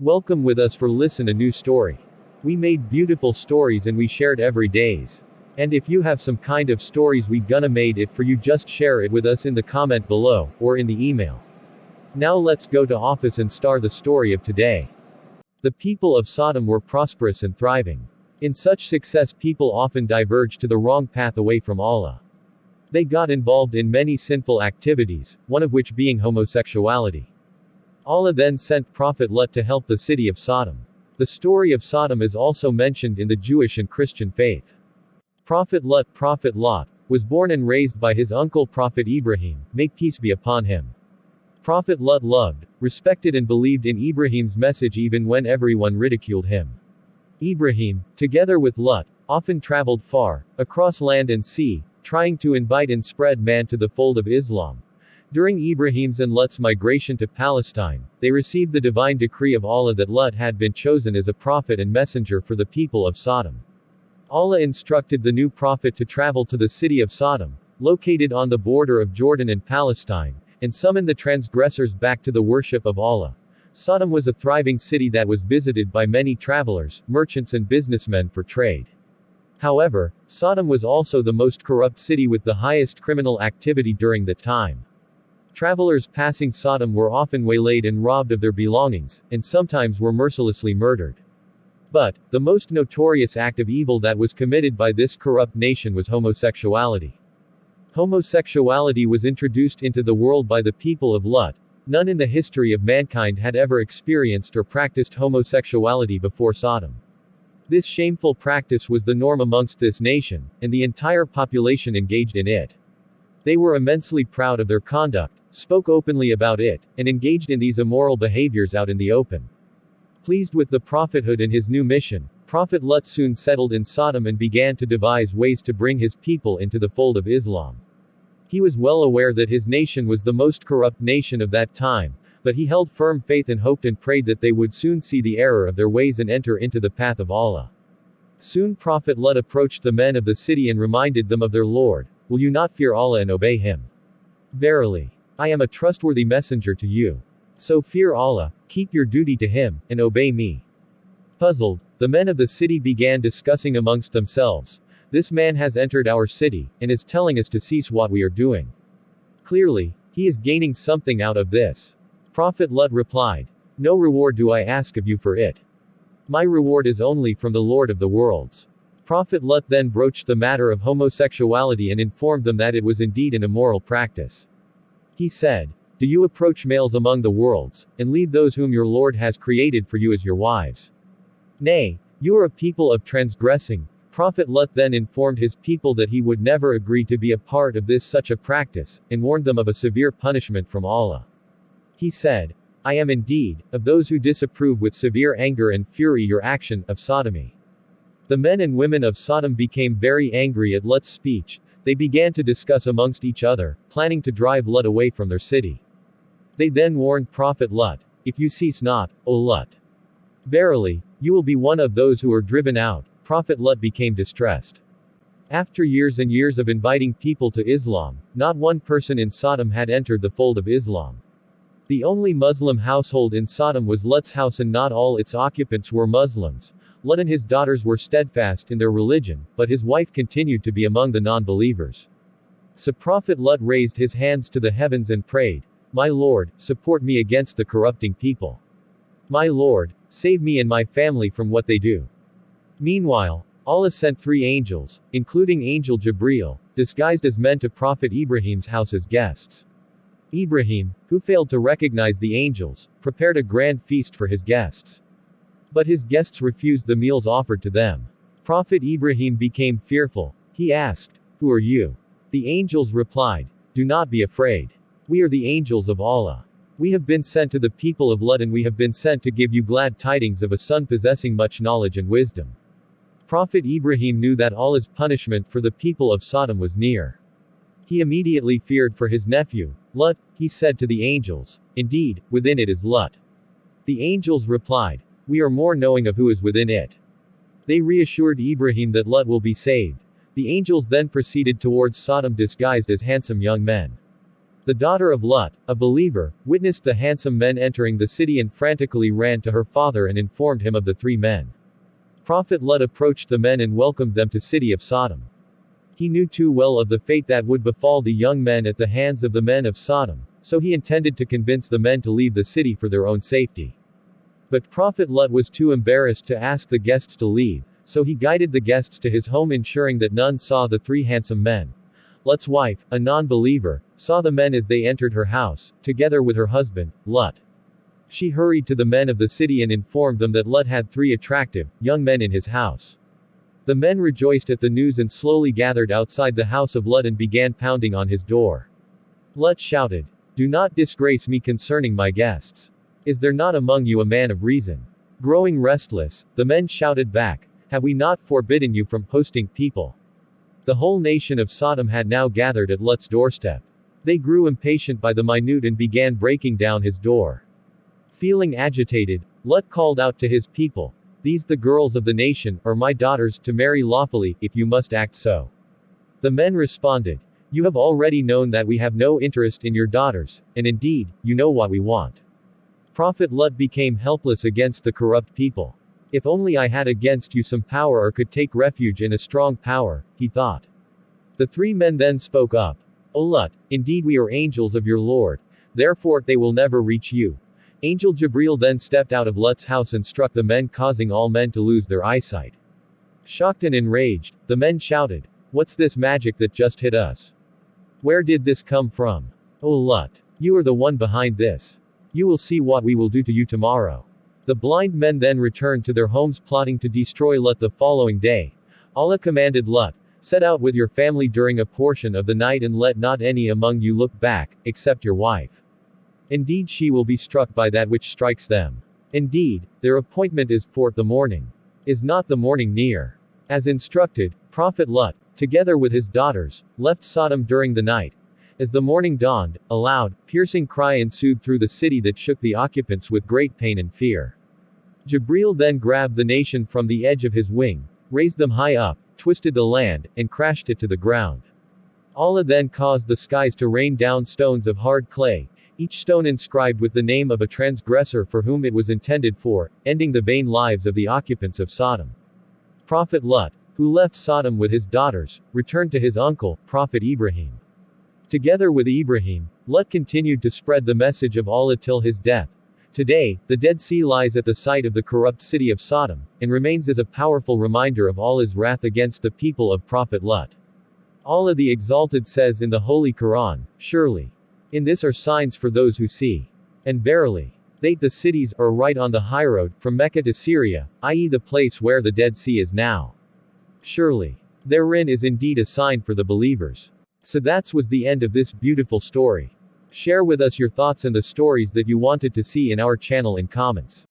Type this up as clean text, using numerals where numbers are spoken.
Welcome with us for listen a new story. We made beautiful stories and we shared every days. And if you have some kind of stories we gonna made it for you, just share it with us in the comment below, or in the email. Now let's go to office and start the story of today. The people of Sodom were prosperous and thriving. In such success people often diverge to the wrong path away from Allah. They got involved in many sinful activities, one of which being homosexuality. Allah then sent Prophet Lut to help the city of Sodom. The story of Sodom is also mentioned in the Jewish and Christian faith. Prophet Lot, was born and raised by his uncle Prophet Ibrahim, may peace be upon him. Prophet Lut loved, respected and believed in Ibrahim's message even when everyone ridiculed him. Ibrahim, together with Lut, often traveled far, across land and sea, trying to invite and spread man to the fold of Islam. During Ibrahim's and Lut's migration to Palestine, they received the divine decree of Allah that Lut had been chosen as a prophet and messenger for the people of Sodom. Allah instructed the new prophet to travel to the city of Sodom, located on the border of Jordan and Palestine, and summon the transgressors back to the worship of Allah. Sodom was a thriving city that was visited by many travelers, merchants and businessmen for trade. However, Sodom was also the most corrupt city with the highest criminal activity during the time. Travelers passing Sodom were often waylaid and robbed of their belongings, and sometimes were mercilessly murdered. But, the most notorious act of evil that was committed by this corrupt nation was homosexuality. Homosexuality was introduced into the world by the people of Lut. None in the history of mankind had ever experienced or practiced homosexuality before Sodom. This shameful practice was the norm amongst this nation, and the entire population engaged in it. They were immensely proud of their conduct, spoke openly about it, and engaged in these immoral behaviors out in the open. Pleased with the prophethood and his new mission, Prophet Lut soon settled in Sodom and began to devise ways to bring his people into the fold of Islam. He was well aware that his nation was the most corrupt nation of that time, but he held firm faith and hoped and prayed that they would soon see the error of their ways and enter into the path of Allah. Soon Prophet Lut approached the men of the city and reminded them of their Lord. Will you not fear Allah and obey Him? Verily, I am a trustworthy messenger to you. So fear Allah, keep your duty to Him, and obey me. Puzzled, the men of the city began discussing amongst themselves. This man has entered our city, and is telling us to cease what we are doing. Clearly, he is gaining something out of this. Prophet Lut replied, no reward do I ask of you for it. My reward is only from the Lord of the worlds. Prophet Lut then broached the matter of homosexuality and informed them that it was indeed an immoral practice. He said, do you approach males among the worlds, and leave those whom your Lord has created for you as your wives? Nay, you are a people of transgressing. Prophet Lut then informed his people that he would never agree to be a part of such a practice, and warned them of a severe punishment from Allah. He said, I am indeed, of those who disapprove with severe anger and fury your action of sodomy. The men and women of Sodom became very angry at Lut's speech. They began to discuss amongst each other, planning to drive Lut away from their city. They then warned Prophet Lut, if you cease not, O Lut, verily, you will be one of those who are driven out. Prophet Lut became distressed. After years and years of inviting people to Islam, not one person in Sodom had entered the fold of Islam. The only Muslim household in Sodom was Lut's house, and not all its occupants were Muslims. Lut and his daughters were steadfast in their religion, but his wife continued to be among the non-believers. So Prophet Lut raised his hands to the heavens and prayed, my Lord, support me against the corrupting people. My Lord, save me and my family from what they do. Meanwhile, Allah sent 3 angels, including Angel Jibreel, disguised as men to Prophet Ibrahim's house as guests. Ibrahim, who failed to recognize the angels, prepared a grand feast for his guests. But his guests refused the meals offered to them. Prophet Ibrahim became fearful. He asked, who are you? The angels replied, do not be afraid. We are the angels of Allah. We have been sent to the people of Lut, and we have been sent to give you glad tidings of a son possessing much knowledge and wisdom. Prophet Ibrahim knew that Allah's punishment for the people of Sodom was near. He immediately feared for his nephew, Lut. He said to the angels, indeed, within it is Lut. The angels replied, we are more knowing of who is within it. They reassured Ibrahim that Lut will be saved. The angels then proceeded towards Sodom disguised as handsome young men. The daughter of Lut, a believer, witnessed the handsome men entering the city and frantically ran to her father and informed him of the three men. Prophet Lut approached the men and welcomed them to city of Sodom. He knew too well of the fate that would befall the young men at the hands of the men of Sodom, so he intended to convince the men to leave the city for their own safety. But Prophet Lut was too embarrassed to ask the guests to leave, so he guided the guests to his home, ensuring that none saw the three handsome men. Lut's wife, a non-believer, saw the men as they entered her house, together with her husband, Lut. She hurried to the men of the city and informed them that Lut had three attractive, young men in his house. The men rejoiced at the news and slowly gathered outside the house of Lut and began pounding on his door. Lut shouted, "Do not disgrace me concerning my guests. Is there not among you a man of reason?" Growing restless, the men shouted back, "Have we not forbidden you from hosting people?" The whole nation of Sodom had now gathered at Lut's doorstep. They grew impatient by the minute and began breaking down his door. Feeling agitated, Lut called out to his people, "These the girls of the nation, are my daughters, to marry lawfully, if you must act so." The men responded, "You have already known that we have no interest in your daughters, and indeed, you know what we want." Prophet Lut became helpless against the corrupt people. "If only I had against you some power or could take refuge in a strong power," he thought. The three men then spoke up. "O Lut, indeed we are angels of your Lord, therefore they will never reach you." Angel Jibril then stepped out of Lut's house and struck the men, causing all men to lose their eyesight. Shocked and enraged, the men shouted, "What's this magic that just hit us? Where did this come from? O Lut, you are the one behind this. You will see what we will do to you tomorrow." The blind men then returned to their homes, plotting to destroy Lut the following day. Allah commanded Lut, "Set out with your family during a portion of the night and let not any among you look back, except your wife. Indeed she will be struck by that which strikes them. Indeed, their appointment is for the morning. Is not the morning near?" As instructed, Prophet Lut, together with his daughters, left Sodom during the night. As the morning dawned, a loud, piercing cry ensued through the city that shook the occupants with great pain and fear. Jibril then grabbed the nation from the edge of his wing, raised them high up, twisted the land, and crashed it to the ground. Allah then caused the skies to rain down stones of hard clay, each stone inscribed with the name of a transgressor for whom it was intended for, ending the vain lives of the occupants of Sodom. Prophet Lut, who left Sodom with his daughters, returned to his uncle, Prophet Ibrahim. Together with Ibrahim, Lut continued to spread the message of Allah till his death. Today, the Dead Sea lies at the site of the corrupt city of Sodom, and remains as a powerful reminder of Allah's wrath against the people of Prophet Lut. Allah the Exalted says in the Holy Quran, "Surely, in this are signs for those who see. And verily, the cities are right on the highroad, from Mecca to Syria, i.e. the place where the Dead Sea is now. Surely, therein is indeed a sign for the believers." So that was the end of this beautiful story. Share with us your thoughts and the stories that you wanted to see in our channel in comments.